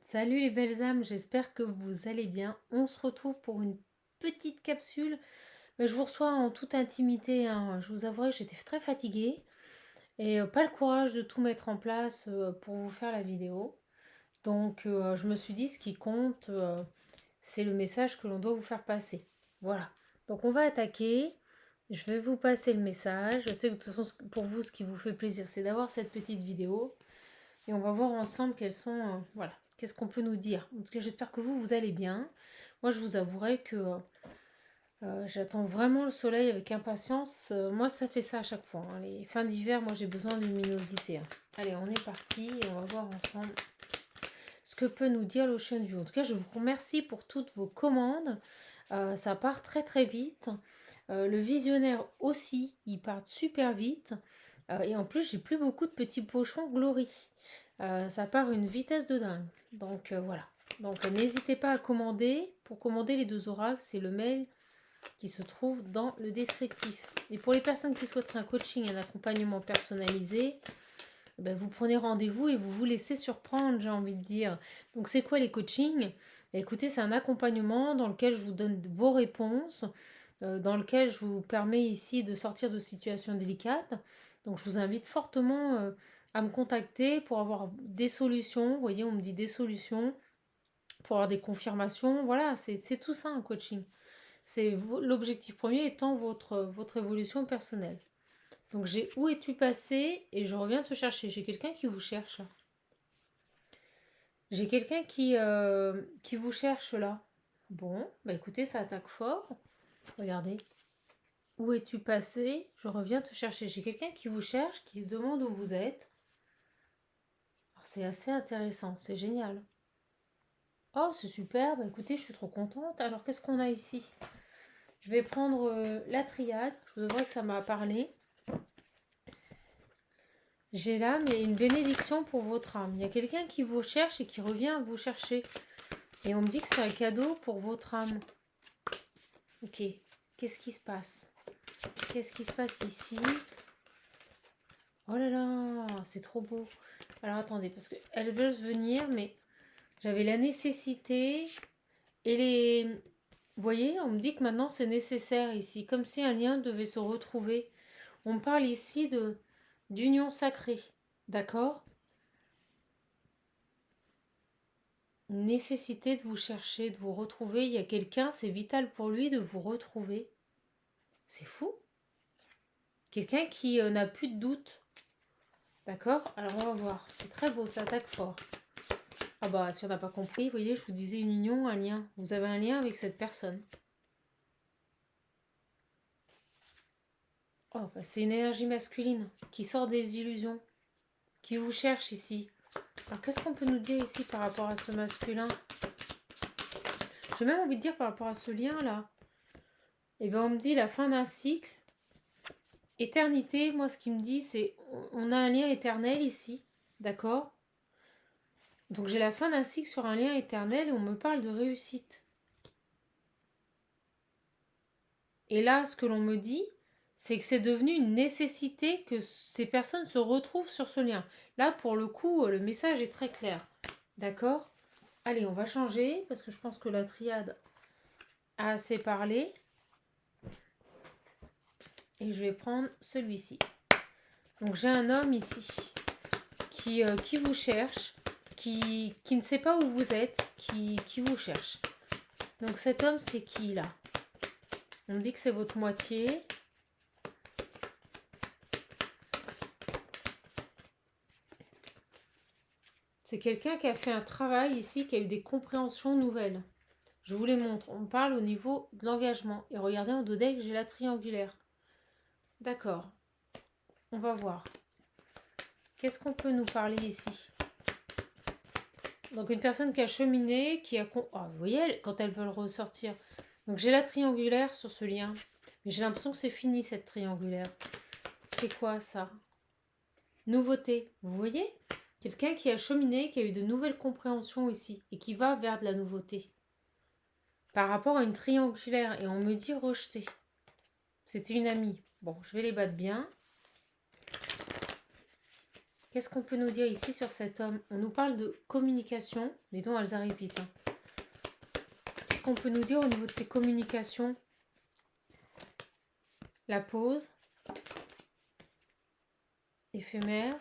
Salut les belles âmes, j'espère que vous allez bien. On se retrouve pour une petite capsule. Je vous reçois en toute intimité, hein. Je vous avouerai que j'étais très fatiguée et pas le courage de tout mettre en place pour vous faire la vidéo. Donc je me suis dit ce qui compte, c'est le message que l'on doit vous faire passer. Voilà. Donc on va attaquer. Je vais vous passer le message. Je sais que de toute façon, pour vous, ce qui vous fait plaisir, c'est d'avoir cette petite vidéo. Et on va voir ensemble quels sont, voilà, qu'est-ce qu'on peut nous dire. En tout cas, j'espère que vous allez bien. Moi, je vous avouerai que j'attends vraiment le soleil avec impatience. Moi, ça fait ça à chaque fois, hein. Les fins d'hiver, moi, j'ai besoin de luminosité, hein. Allez, on est parti et on va voir ensemble ce que peut nous dire l'Ocean View. En tout cas, je vous remercie pour toutes vos commandes. Ça part très très vite. Le visionnaire aussi, ils partent super vite. Et en plus, j'ai plus beaucoup de petits pochons Glory. Ça part une vitesse de dingue. Donc voilà. Donc n'hésitez pas à commander. Pour commander les deux oracles, c'est le mail qui se trouve dans le descriptif. Et pour les personnes qui souhaiteraient un coaching et un accompagnement personnalisé, ben, vous prenez rendez-vous et vous vous laissez surprendre, j'ai envie de dire. Donc c'est quoi les coachings? Écoutez, c'est un accompagnement dans lequel je vous donne vos réponses, dans lequel je vous permets ici de sortir de situations délicates. Donc je vous invite fortement à me contacter pour avoir des solutions. Vous voyez, on me dit des solutions, pour avoir des confirmations. Voilà, c'est tout ça un coaching. C'est l'objectif premier étant votre évolution personnelle. Donc j'ai où es-tu passé et je reviens te chercher. J'ai quelqu'un qui vous cherche. J'ai quelqu'un qui vous cherche là. Bon, bah écoutez, ça attaque fort. Regardez. Où es-tu passé? Je reviens te chercher. J'ai quelqu'un qui vous cherche, qui se demande où vous êtes. C'est assez intéressant, c'est génial. Oh, c'est super. Bah écoutez, je suis trop contente. Alors qu'est-ce qu'on a ici? Je vais prendre la triade. Je vous avouerai que ça m'a parlé. J'ai là, mais une bénédiction pour votre âme. Il y a quelqu'un qui vous cherche et qui revient vous chercher. Et on me dit que c'est un cadeau pour votre âme. Ok. Qu'est-ce qui se passe? Qu'est-ce qui se passe ici? Oh là là, c'est trop beau. Alors attendez, parce qu'elles veulent venir, mais j'avais la nécessité et les... Vous voyez, on me dit que maintenant c'est nécessaire ici, comme si un lien devait se retrouver. On me parle ici d'union sacrée, d'accord? Une nécessité de vous chercher, de vous retrouver. Il y a quelqu'un, c'est vital pour lui de vous retrouver. C'est fou. Quelqu'un qui n'a plus de doute. D'accord? Alors on va voir. C'est très beau, ça attaque fort. Ah bah si on n'a pas compris, vous voyez, je vous disais une union, un lien. Vous avez un lien avec cette personne. Oh, bah, c'est une énergie masculine qui sort des illusions, qui vous cherche ici. Alors qu'est-ce qu'on peut nous dire ici par rapport à ce masculin? J'ai même envie de dire par rapport à ce lien là. Eh bien on me dit la fin d'un cycle. Éternité, moi ce qui me dit c'est on a un lien éternel ici, d'accord? Donc j'ai la fin d'un cycle sur un lien éternel et on me parle de réussite. Et là ce que l'on me dit, c'est que c'est devenu une nécessité que ces personnes se retrouvent sur ce lien. Là pour le coup le message est très clair, d'accord? Allez, on va changer parce que je pense que la triade a assez parlé. Et je vais prendre celui-ci. Donc j'ai un homme ici qui vous cherche, qui ne sait pas où vous êtes, qui vous cherche. Donc cet homme, c'est qui là? On me dit que c'est votre moitié. C'est quelqu'un qui a fait un travail ici, qui a eu des compréhensions nouvelles. Je vous les montre. On parle au niveau de l'engagement. Et regardez en dos deck, j'ai la triangulaire. D'accord. On va voir. Qu'est-ce qu'on peut nous parler ici? Donc une personne qui a cheminé, qui a... Oh, vous voyez, quand elles veulent ressortir. Donc j'ai la triangulaire sur ce lien. Mais j'ai l'impression que c'est fini cette triangulaire. C'est quoi ça? Nouveauté. Vous voyez? Quelqu'un qui a cheminé, qui a eu de nouvelles compréhensions ici. Et qui va vers de la nouveauté. Par rapport à une triangulaire. Et on me dit rejeté. C'était une amie. Bon, je vais les battre bien. Qu'est-ce qu'on peut nous dire ici sur cet homme? On nous parle de communication. Dis donc, elles arrivent vite. Hein. Qu'est-ce qu'on peut nous dire au niveau de ces communications? La pause. Éphémère.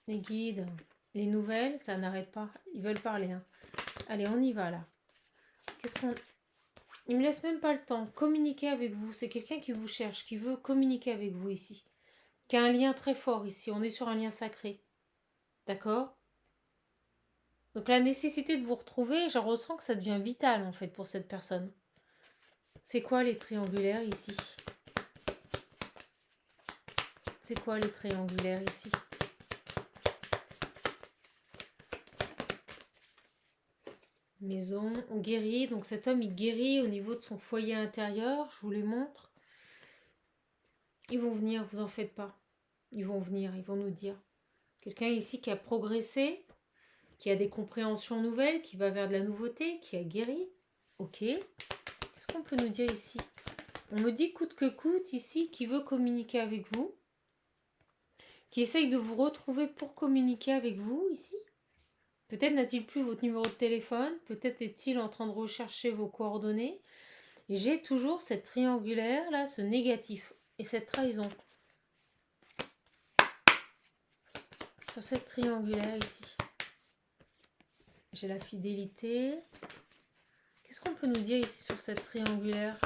Les guides. Les nouvelles, ça n'arrête pas. Ils veulent parler. Hein. Allez, on y va là. Qu'est-ce qu'on... Il me laisse même pas le temps. Communiquer avec vous. C'est quelqu'un qui vous cherche, qui veut communiquer avec vous ici. Qui a un lien très fort ici. On est sur un lien sacré. D'accord? Donc la nécessité de vous retrouver, je ressens que ça devient vital en fait pour cette personne. C'est quoi les triangulaires ici? C'est quoi les triangulaires ici? Maison, on guérit. Donc cet homme, il guérit au niveau de son foyer intérieur. Je vous les montre. Ils vont venir, vous en faites pas. Ils vont venir, ils vont nous dire. Quelqu'un ici qui a progressé, qui a des compréhensions nouvelles, qui va vers de la nouveauté, qui a guéri. Ok. Qu'est-ce qu'on peut nous dire ici? On me dit coûte que coûte ici, qui veut communiquer avec vous, qui essaye de vous retrouver pour communiquer avec vous ici. Peut-être n'a-t-il plus votre numéro de téléphone, peut-être est-il en train de rechercher vos coordonnées. Et j'ai toujours cette triangulaire là, ce négatif et cette trahison. Sur cette triangulaire ici. J'ai la fidélité. Qu'est-ce qu'on peut nous dire ici sur cette triangulaire?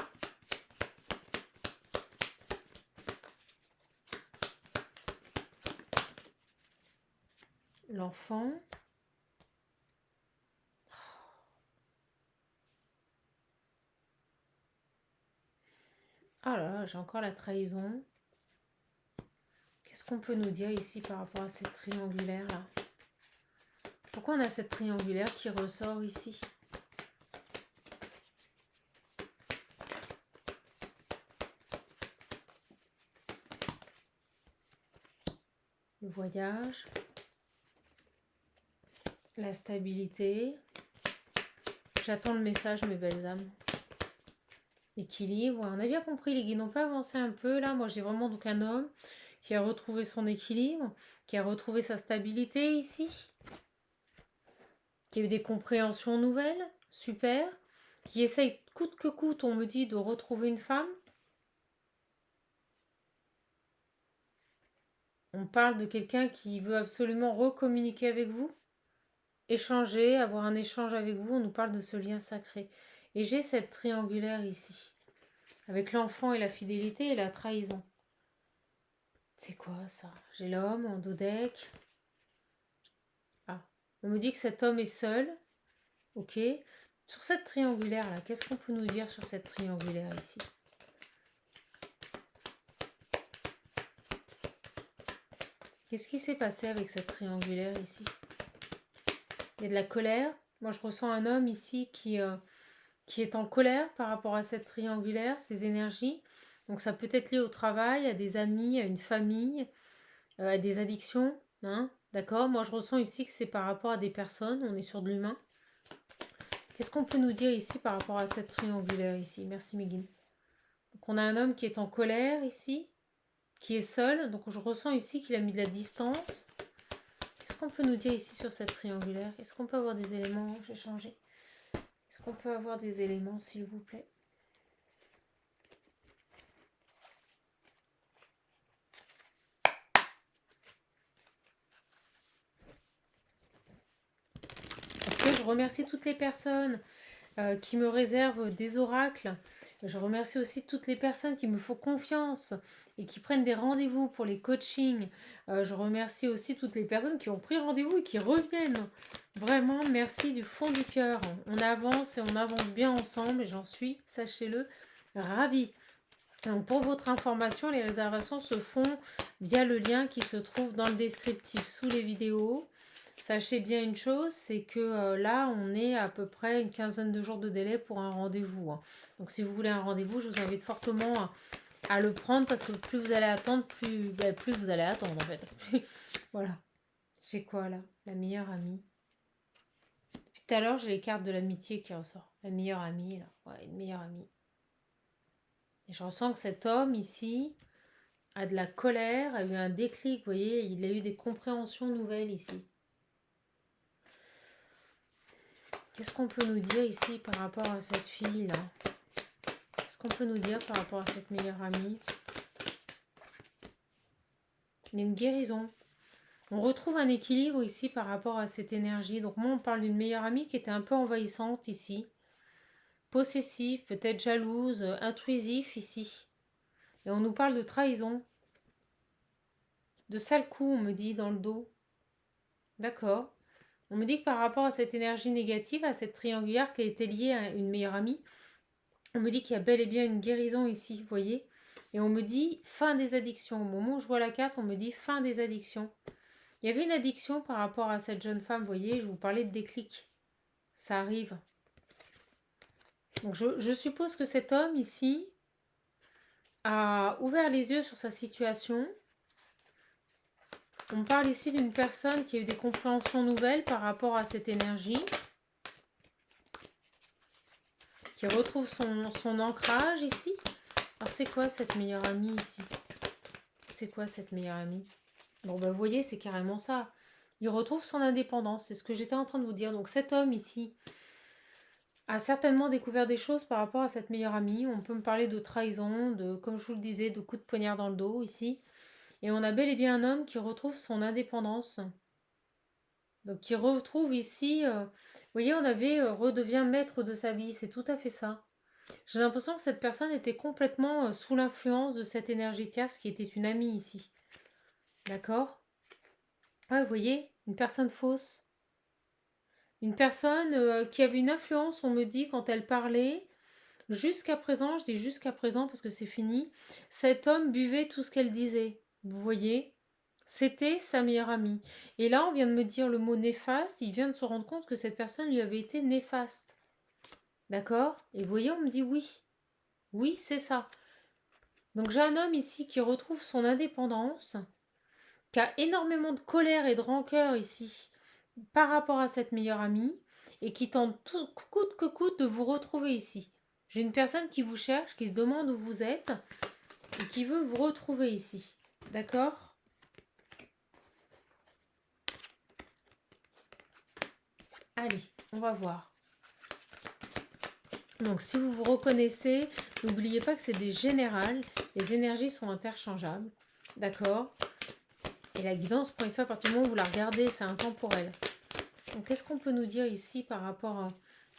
L'enfant. Ah là, j'ai encore la trahison. Qu'est-ce qu'on peut nous dire ici par rapport à cette triangulaire là? Pourquoi on a cette triangulaire qui ressort ici? Le voyage. La stabilité. J'attends le message, mes belles âmes. Équilibre. On a bien compris, les guides. On peut avancer un peu là. Moi, j'ai vraiment donc un homme qui a retrouvé son équilibre, qui a retrouvé sa stabilité ici, qui a eu des compréhensions nouvelles, super, qui essaye coûte que coûte, on me dit, de retrouver une femme. On parle de quelqu'un qui veut absolument recommuniquer avec vous, échanger, avoir un échange avec vous. On nous parle de ce lien sacré. Et j'ai cette triangulaire ici, avec l'enfant et la fidélité et la trahison. C'est quoi ça? J'ai l'homme en dodec. Ah, on me dit que cet homme est seul. Ok. Sur cette triangulaire là, qu'est-ce qu'on peut nous dire sur cette triangulaire ici? Qu'est-ce qui s'est passé avec cette triangulaire ici? Il y a de la colère. Moi, je ressens un homme ici qui est en colère par rapport à cette triangulaire, ses énergies. Donc, ça peut être lié au travail, à des amis, à une famille, à des addictions. Hein, d'accord? Moi, je ressens ici que c'est par rapport à des personnes. On est sur de l'humain. Qu'est-ce qu'on peut nous dire ici par rapport à cette triangulaire ici? Merci, Megan. Donc, on a un homme qui est en colère ici, qui est seul. Donc, je ressens ici qu'il a mis de la distance. Qu'est-ce qu'on peut nous dire ici sur cette triangulaire? Est-ce qu'on peut avoir des éléments? J'ai changé. Est-ce qu'on peut avoir des éléments, s'il vous plaît? Je remercie toutes les personnes qui me réservent des oracles. Je remercie aussi toutes les personnes qui me font confiance et qui prennent des rendez-vous pour les coachings. Je remercie aussi toutes les personnes qui ont pris rendez-vous et qui reviennent. Vraiment, merci du fond du cœur. On avance et on avance bien ensemble et j'en suis, sachez-le, ravie. Donc pour votre information, les réservations se font via le lien qui se trouve dans le descriptif sous les vidéos. Sachez bien une chose, c'est que là, on est à peu près une quinzaine de jours de délai pour un rendez-vous. Hein. Donc si vous voulez un rendez-vous, je vous invite fortement à le prendre parce que plus vous allez attendre, plus vous allez attendre en fait. Voilà. J'ai quoi là? La meilleure amie. Depuis tout à l'heure, j'ai les cartes de l'amitié qui ressortent. La meilleure amie, là. Ouais, une meilleure amie. Et je ressens que cet homme ici a de la colère, a eu un déclic, vous voyez, il a eu des compréhensions nouvelles ici. Qu'est-ce qu'on peut nous dire ici par rapport à cette fille-là? Qu'est-ce qu'on peut nous dire par rapport à cette meilleure amie? Il y a une guérison. On retrouve un équilibre ici par rapport à cette énergie. Donc moi, on parle d'une meilleure amie qui était un peu envahissante ici. Possessive, peut-être jalouse, intrusif ici. Et on nous parle de trahison. De sale coup, on me dit, dans le dos. D'accord. On me dit que par rapport à cette énergie négative, à cette triangulaire qui a été liée à une meilleure amie, on me dit qu'il y a bel et bien une guérison ici, vous voyez. Et on me dit fin des addictions. Au moment où je vois la carte, on me dit fin des addictions. Il y avait une addiction par rapport à cette jeune femme, vous voyez, je vous parlais de déclic. Ça arrive. Donc je suppose que cet homme ici a ouvert les yeux sur sa situation. On parle ici d'une personne qui a eu des compréhensions nouvelles par rapport à cette énergie, qui retrouve son ancrage ici. Alors c'est quoi cette meilleure amie ici? C'est quoi cette meilleure amie? Bon ben vous voyez, c'est carrément ça. Il retrouve son indépendance, c'est ce que j'étais en train de vous dire. Donc cet homme ici a certainement découvert des choses par rapport à cette meilleure amie. On peut me parler de trahison, de, comme je vous le disais, de coups de poignard dans le dos ici. Et on a bel et bien un homme qui retrouve son indépendance. Donc qui retrouve ici, vous voyez, on avait redevient maître de sa vie, c'est tout à fait ça. J'ai l'impression que cette personne était complètement sous l'influence de cette énergie tierce qui était une amie ici. D'accord? Ah, vous voyez, une personne fausse. Une personne qui avait une influence, on me dit, quand elle parlait. Jusqu'à présent, je dis jusqu'à présent parce que c'est fini, cet homme buvait tout ce qu'elle disait. Vous voyez? C'était sa meilleure amie. Et là, on vient de me dire le mot néfaste. Il vient de se rendre compte que cette personne lui avait été néfaste. D'accord? Et vous voyez, on me dit oui. Oui, c'est ça. Donc j'ai un homme ici qui retrouve son indépendance, qui a énormément de colère et de rancœur ici par rapport à cette meilleure amie et qui tente tout, coûte que coûte de vous retrouver ici. J'ai une personne qui vous cherche, qui se demande où vous êtes et qui veut vous retrouver ici. D'accord? Allez, on va voir. Donc si vous vous reconnaissez, n'oubliez pas que c'est des générales. Les énergies sont interchangeables. D'accord? Et la guidance pour à partir du moment où vous la regardez, c'est intemporel. Donc qu'est-ce qu'on peut nous dire ici par rapport à,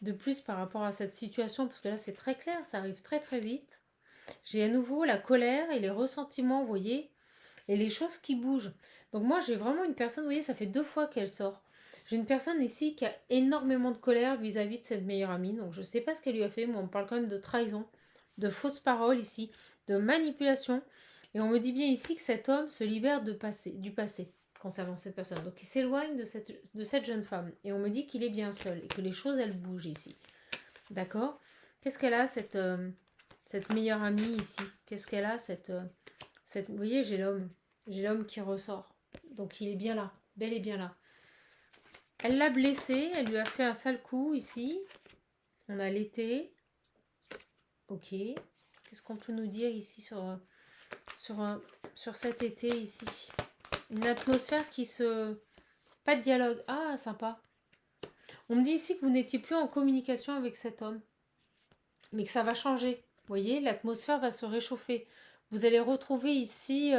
de plus par rapport à cette situation? Parce que là c'est très clair, ça arrive très très vite. J'ai à nouveau la colère et les ressentiments, vous voyez, et les choses qui bougent. Donc moi j'ai vraiment une personne, vous voyez, ça fait 2 fois qu'elle sort. J'ai une personne ici qui a énormément de colère vis-à-vis de cette meilleure amie. Donc je ne sais pas ce qu'elle lui a fait, mais on parle quand même de trahison, de fausses paroles ici, de manipulation. Et on me dit bien ici que cet homme se libère du passé concernant cette personne. Donc il s'éloigne de cette jeune femme. Et on me dit qu'il est bien seul et que les choses, elles bougent ici. D'accord? Qu'est-ce qu'elle a, cette meilleure amie ici? Qu'est-ce qu'elle a, vous voyez, j'ai l'homme. J'ai l'homme qui ressort. Donc il est bien là, bel et bien là. Elle l'a blessé, elle lui a fait un sale coup ici. On a l'été. Ok. Qu'est-ce qu'on peut nous dire ici sur cet été ici? Une atmosphère qui se... Pas de dialogue. Ah, sympa. On me dit ici que vous n'étiez plus en communication avec cet homme. Mais que ça va changer. Vous voyez, l'atmosphère va se réchauffer. Vous allez retrouver ici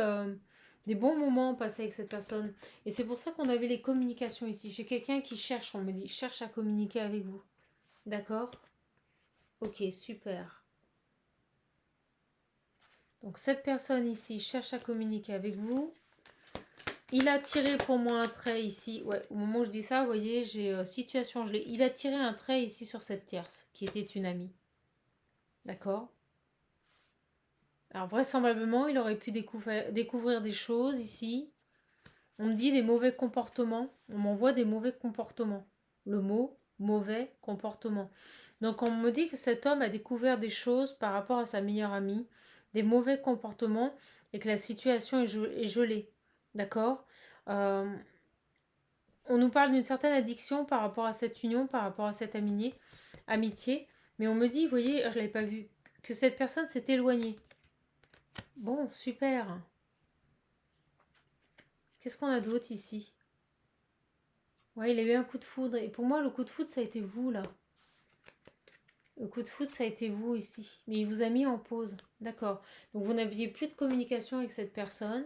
des bons moments passés avec cette personne. Et c'est pour ça qu'on avait les communications ici. J'ai quelqu'un qui cherche, on me dit, cherche à communiquer avec vous. D'accord? Ok, super. Donc cette personne ici cherche à communiquer avec vous. Il a tiré pour moi un trait ici. Ouais, au moment où je dis ça, vous voyez, j'ai situation gelée. Il a tiré un trait ici sur cette tierce, qui était une amie. D'accord? Alors vraisemblablement, il aurait pu découvrir des choses ici. On me dit des mauvais comportements. On m'envoie des mauvais comportements. Le mot mauvais comportement. Donc on me dit que cet homme a découvert des choses par rapport à sa meilleure amie, des mauvais comportements et que la situation est gelée. D'accord? On nous parle d'une certaine addiction par rapport à cette union, par rapport à cette amitié. Mais on me dit, vous voyez, je ne l'avais pas vu, que cette personne s'est éloignée. Bon, super. Qu'est-ce qu'on a d'autre ici? Ouais, il a eu un coup de foudre. Et pour moi, le coup de foudre, ça a été vous, là. Le coup de foudre, ça a été vous ici. Mais il vous a mis en pause. D'accord. Donc, vous n'aviez plus de communication avec cette personne.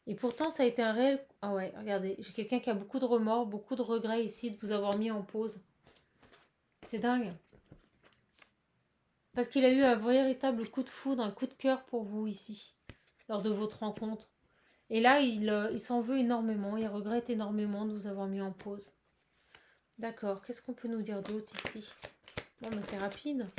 Et pourtant, ça a été un réel... Ah ouais, regardez. J'ai quelqu'un qui a beaucoup de remords, beaucoup de regrets ici de vous avoir mis en pause. C'est dingue. Parce qu'il a eu un véritable coup de foudre, un coup de cœur pour vous ici, lors de votre rencontre. Et là, il s'en veut énormément, il regrette énormément de vous avoir mis en pause. D'accord, qu'est-ce qu'on peut nous dire d'autre ici? Bon, ben c'est rapide.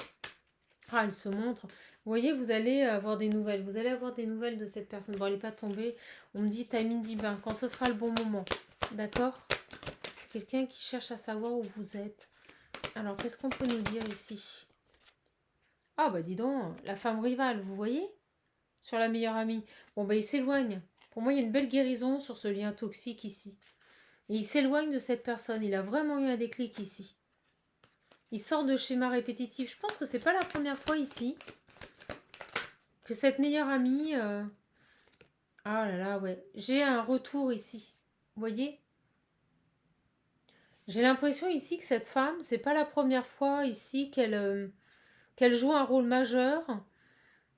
Ah, elle se montre. Vous voyez, vous allez avoir des nouvelles. Vous allez avoir des nouvelles de cette personne. Bon, elle n'est pas tombée. On me dit timing divin, quand ce sera le bon moment. D'accord? C'est quelqu'un qui cherche à savoir où vous êtes. Alors, qu'est-ce qu'on peut nous dire ici? Ah, bah dis donc, la femme rivale, vous voyez? Sur la meilleure amie. Bon, bah il s'éloigne. Pour moi, il y a une belle guérison sur ce lien toxique ici. Et il s'éloigne de cette personne. Il a vraiment eu un déclic ici. Il sort de schéma répétitif. Je pense que c'est pas la première fois ici que cette meilleure amie... Ah là là, ouais. J'ai un retour ici. Vous voyez? J'ai l'impression ici que cette femme, c'est pas la première fois ici qu'elle joue un rôle majeur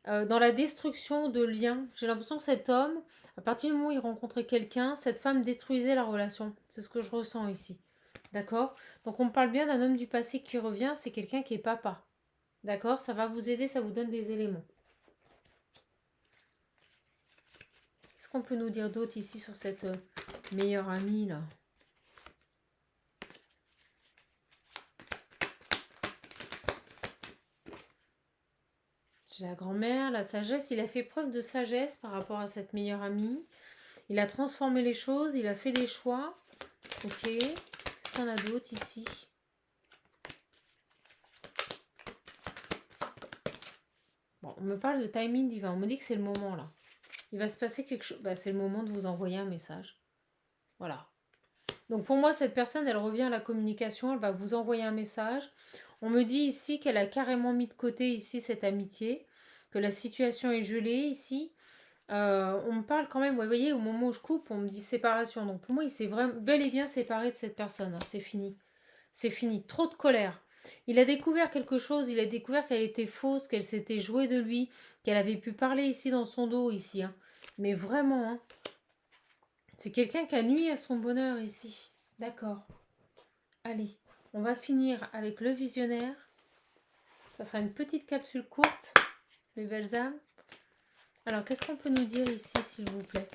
dans la destruction de liens. J'ai l'impression que cet homme, à partir du moment où il rencontrait quelqu'un, cette femme détruisait la relation. C'est ce que je ressens ici. D'accord? Donc on me parle bien d'un homme du passé qui revient, c'est quelqu'un qui est papa. D'accord? Ça va vous aider, ça vous donne des éléments. Qu'est-ce qu'on peut nous dire d'autre ici sur cette meilleure amie là? J'ai la grand-mère, la sagesse. Il a fait preuve de sagesse par rapport à cette meilleure amie. Il a transformé les choses, il a fait des choix. Ok. Qu'est-ce qu'on a d'autre ici? Bon, on me parle de timing divin. On me dit que c'est le moment là. Il va se passer quelque chose. Bah, c'est le moment de vous envoyer un message. Voilà. Donc pour moi, cette personne, elle revient à la communication. Elle va vous envoyer un message. On me dit ici qu'elle a carrément mis de côté ici cette amitié. Que la situation est gelée ici. On me parle quand même, vous voyez, au moment où je coupe, on me dit séparation. Donc pour moi, il s'est vraiment bel et bien séparé de cette personne. Hein. C'est fini. C'est fini. Trop de colère. Il a découvert quelque chose. Il a découvert qu'elle était fausse, qu'elle s'était jouée de lui, qu'elle avait pu parler ici dans son dos, ici. Hein. Mais vraiment, hein. C'est quelqu'un qui a nui à son bonheur ici. D'accord. Allez, on va finir avec le visionnaire. Ça sera une petite capsule courte, mes belles âmes. Alors, qu'est-ce qu'on peut nous dire ici, s'il vous plaît?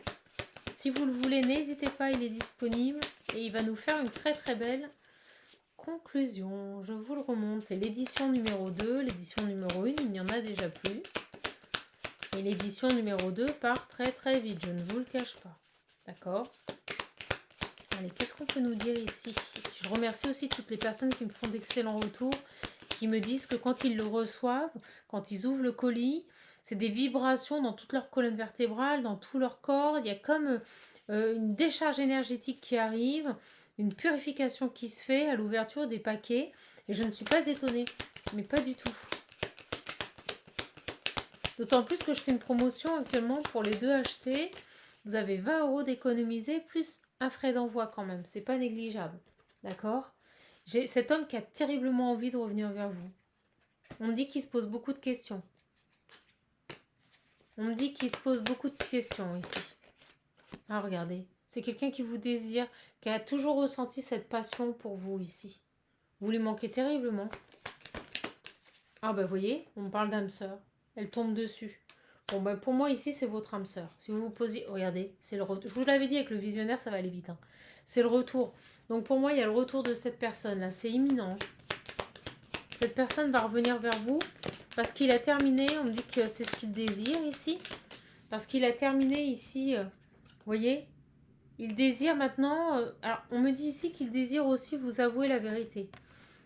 Si vous le voulez, n'hésitez pas, il est disponible. Et il va nous faire une très très belle conclusion. Je vous le remonte. C'est l'édition numéro 2. L'édition numéro 1, il n'y en a déjà plus. Et l'édition numéro 2 part très très vite, je ne vous le cache pas. D'accord? Allez, qu'est-ce qu'on peut nous dire ici? Je remercie aussi toutes les personnes qui me font d'excellents retours, qui me disent que quand ils le reçoivent, quand ils ouvrent le colis, c'est des vibrations dans toute leur colonne vertébrale, dans tout leur corps. Il y a comme une décharge énergétique qui arrive, une purification qui se fait à l'ouverture des paquets. Et je ne suis pas étonnée, mais pas du tout. D'autant plus que je fais une promotion actuellement pour les deux achetés. Vous avez 20 € d'économiser plus un frais d'envoi quand même. C'est pas négligeable. D'accord? J'ai cet homme qui a terriblement envie de revenir vers vous. On me dit qu'il se pose beaucoup de questions. On me dit qu'il se pose beaucoup de questions ici. Ah, regardez. C'est quelqu'un qui vous désire, qui a toujours ressenti cette passion pour vous ici. Vous lui manquez terriblement. Ah, bah, vous voyez, on me parle d'âme sœur. Elle tombe dessus. Bon, ben pour moi, ici, c'est votre âme sœur. Si vous vous posez... Regardez, c'est le retour. Je vous l'avais dit, avec le visionnaire, ça va aller vite. Hein. C'est le retour. Donc, pour moi, il y a le retour de cette personne-là. C'est imminent. Cette personne va revenir vers vous parce qu'il a terminé. On me dit que c'est ce qu'il désire ici. Parce qu'il a terminé ici. Vous voyez? Il désire maintenant... alors, on me dit ici qu'il désire aussi vous avouer la vérité.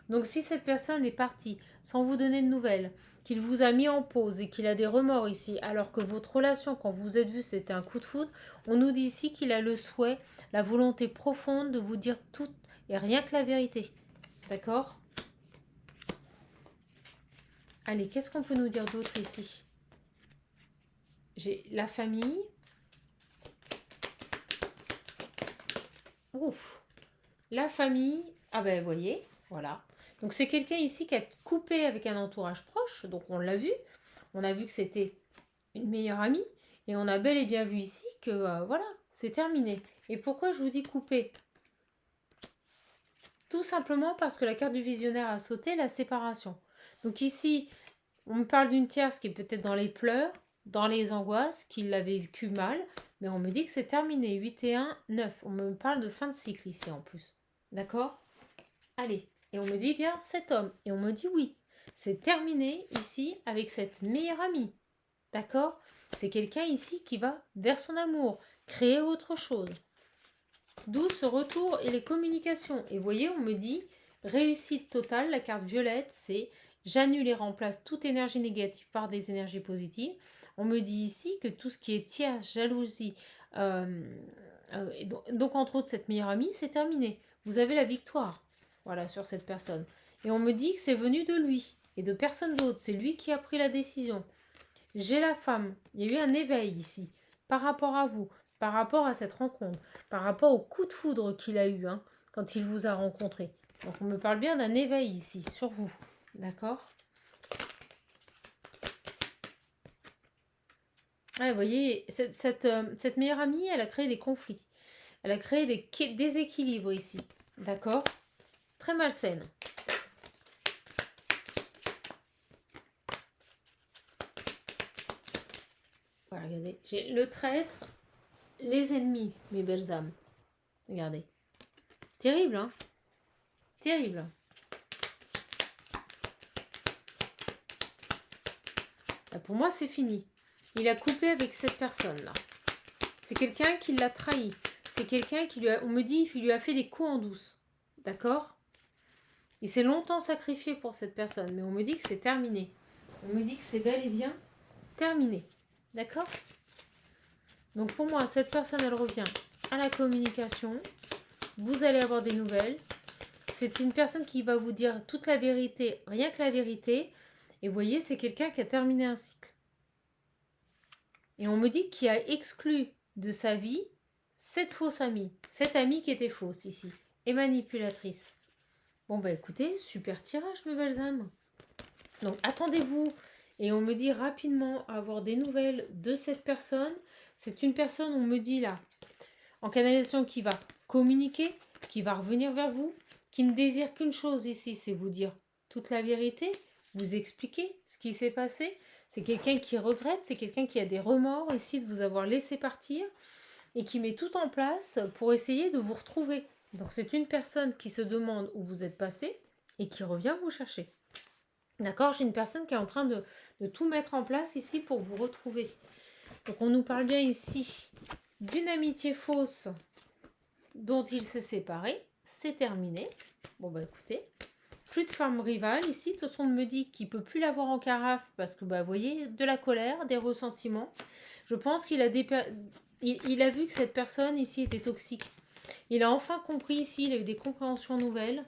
Donc si cette personne est partie sans vous donner de nouvelles, qu'il vous a mis en pause et qu'il a des remords ici, alors que votre relation, quand vous vous êtes vus, c'était un coup de foudre, on nous dit ici qu'il a le souhait, la volonté profonde de vous dire tout et rien que la vérité. D'accord? Allez, qu'est-ce qu'on peut nous dire d'autre ici? J'ai la famille. Ouf. La famille, ah ben vous voyez, voilà. Donc c'est quelqu'un ici qui a coupé avec un entourage proche, donc on l'a vu. On a vu que c'était une meilleure amie, et on a bel et bien vu ici que voilà, c'est terminé. Et pourquoi je vous dis couper? Tout simplement parce que la carte du visionnaire a sauté, la séparation. Donc ici, on me parle d'une tierce qui est peut-être dans les pleurs, dans les angoisses, qui l'a vécu mal, mais on me dit que c'est terminé. 8 et 1, 9. On me parle de fin de cycle ici en plus. D'accord? Allez. Et on me dit bien cet homme. Et on me dit oui. C'est terminé ici avec cette meilleure amie. D'accord? C'est quelqu'un ici qui va vers son amour, créer autre chose. D'où ce retour et les communications. Et vous voyez, on me dit réussite totale. La carte violette, c'est j'annule et remplace toute énergie négative par des énergies positives. On me dit ici que tout ce qui est tierce, jalousie, donc entre autres cette meilleure amie, c'est terminé. Vous avez la victoire, voilà, sur cette personne. Et on me dit que c'est venu de lui et de personne d'autre. C'est lui qui a pris la décision. J'ai la femme. Il y a eu un éveil ici par rapport à vous, par rapport à cette rencontre, par rapport au coup de foudre qu'il a eu quand il vous a rencontré. Donc on me parle bien d'un éveil ici sur vous. D'accord? Vous voyez, cette meilleure amie, elle a créé des conflits. Elle a créé des déséquilibres ici. D'accord? Très malsaine. Voilà, regardez. J'ai le traître, les ennemis, mes belles âmes. Regardez. Terrible, hein? Terrible. Là, pour moi, c'est fini. Il a coupé avec cette personne-là. C'est quelqu'un qui l'a trahi. C'est quelqu'un qui lui a... On me dit qu'il lui a fait des coups en douce. D'accord? Il s'est longtemps sacrifié pour cette personne. Mais on me dit que c'est terminé. On me dit que c'est bel et bien terminé. D'accord? Donc pour moi, cette personne, elle revient à la communication. Vous allez avoir des nouvelles. C'est une personne qui va vous dire toute la vérité, rien que la vérité. Et vous voyez, c'est quelqu'un qui a terminé un cycle. Et on me dit qu'il a exclu de sa vie cette fausse amie. Cette amie qui était fausse ici. Et manipulatrice. Bon bah écoutez, super tirage mes belles âmes. Donc attendez-vous. Et on me dit rapidement avoir des nouvelles de cette personne. C'est une personne, on me dit là, en canalisation qui va communiquer, qui va revenir vers vous, qui ne désire qu'une chose ici, c'est vous dire toute la vérité, vous expliquer ce qui s'est passé. C'est quelqu'un qui regrette, c'est quelqu'un qui a des remords ici de vous avoir laissé partir et qui met tout en place pour essayer de vous retrouver. Donc c'est une personne qui se demande où vous êtes passé et qui revient vous chercher. D'accord? J'ai une personne qui est en train de tout mettre en place ici pour vous retrouver. Donc on nous parle bien ici d'une amitié fausse dont il s'est séparé. C'est terminé. Bon bah écoutez, plus de femme rivale ici. De toute façon on me dit qu'il ne peut plus l'avoir en carafe parce que bah vous voyez, de la colère, des ressentiments. Je pense qu'il a il a vu que cette personne ici était toxique. Il a enfin compris ici, il a eu des compréhensions nouvelles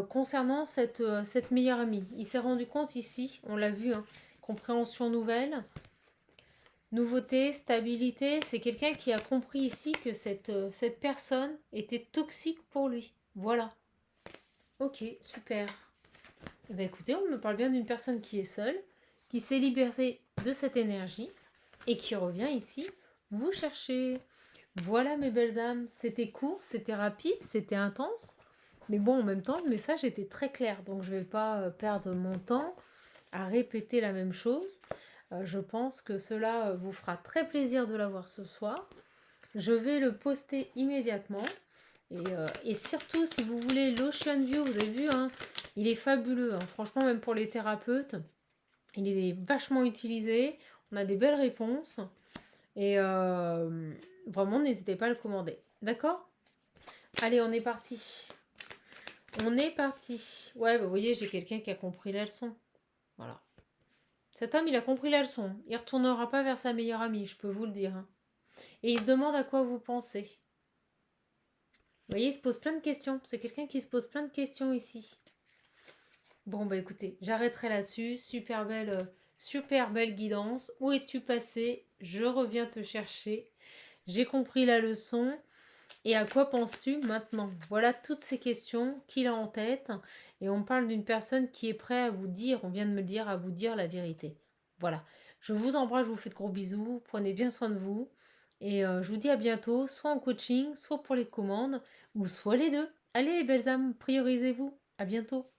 concernant cette meilleure amie. Il s'est rendu compte ici, on l'a vu, compréhension nouvelle, nouveauté, stabilité. C'est quelqu'un qui a compris ici que cette personne était toxique pour lui. Voilà. Ok, super. Eh bien, écoutez, on me parle bien d'une personne qui est seule, qui s'est libérée de cette énergie et qui revient ici vous chercher. Voilà mes belles âmes, c'était court, c'était rapide, c'était intense. Mais bon, en même temps, le message était très clair. Donc je ne vais pas perdre mon temps à répéter la même chose. Je pense que cela vous fera très plaisir de l'avoir ce soir. Je vais le poster immédiatement. Et surtout, si vous voulez l'Ocean View, vous avez vu, il est fabuleux. Franchement, même pour les thérapeutes, il est vachement utilisé. On a des belles réponses. Et vraiment, n'hésitez pas à le commander. D'accord? Allez, on est parti. On est parti. Ouais, vous voyez, j'ai quelqu'un qui a compris la leçon. Voilà. Cet homme, il a compris la leçon. Il ne retournera pas vers sa meilleure amie, je peux vous le dire. Et il se demande à quoi vous pensez. Vous voyez, il se pose plein de questions. C'est quelqu'un qui se pose plein de questions ici. Bon, bah écoutez, j'arrêterai là-dessus. Super belle guidance. Où es-tu passé? Je reviens te chercher. J'ai compris la leçon. Et à quoi penses-tu maintenant? Voilà toutes ces questions qu'il a en tête. Et on parle d'une personne qui est prête à vous dire, on vient de me le dire, à vous dire la vérité. Voilà. Je vous embrasse, je vous fais de gros bisous. Prenez bien soin de vous. Et je vous dis à bientôt, soit en coaching, soit pour les commandes, ou soit les deux. Allez les belles âmes, priorisez-vous. À bientôt.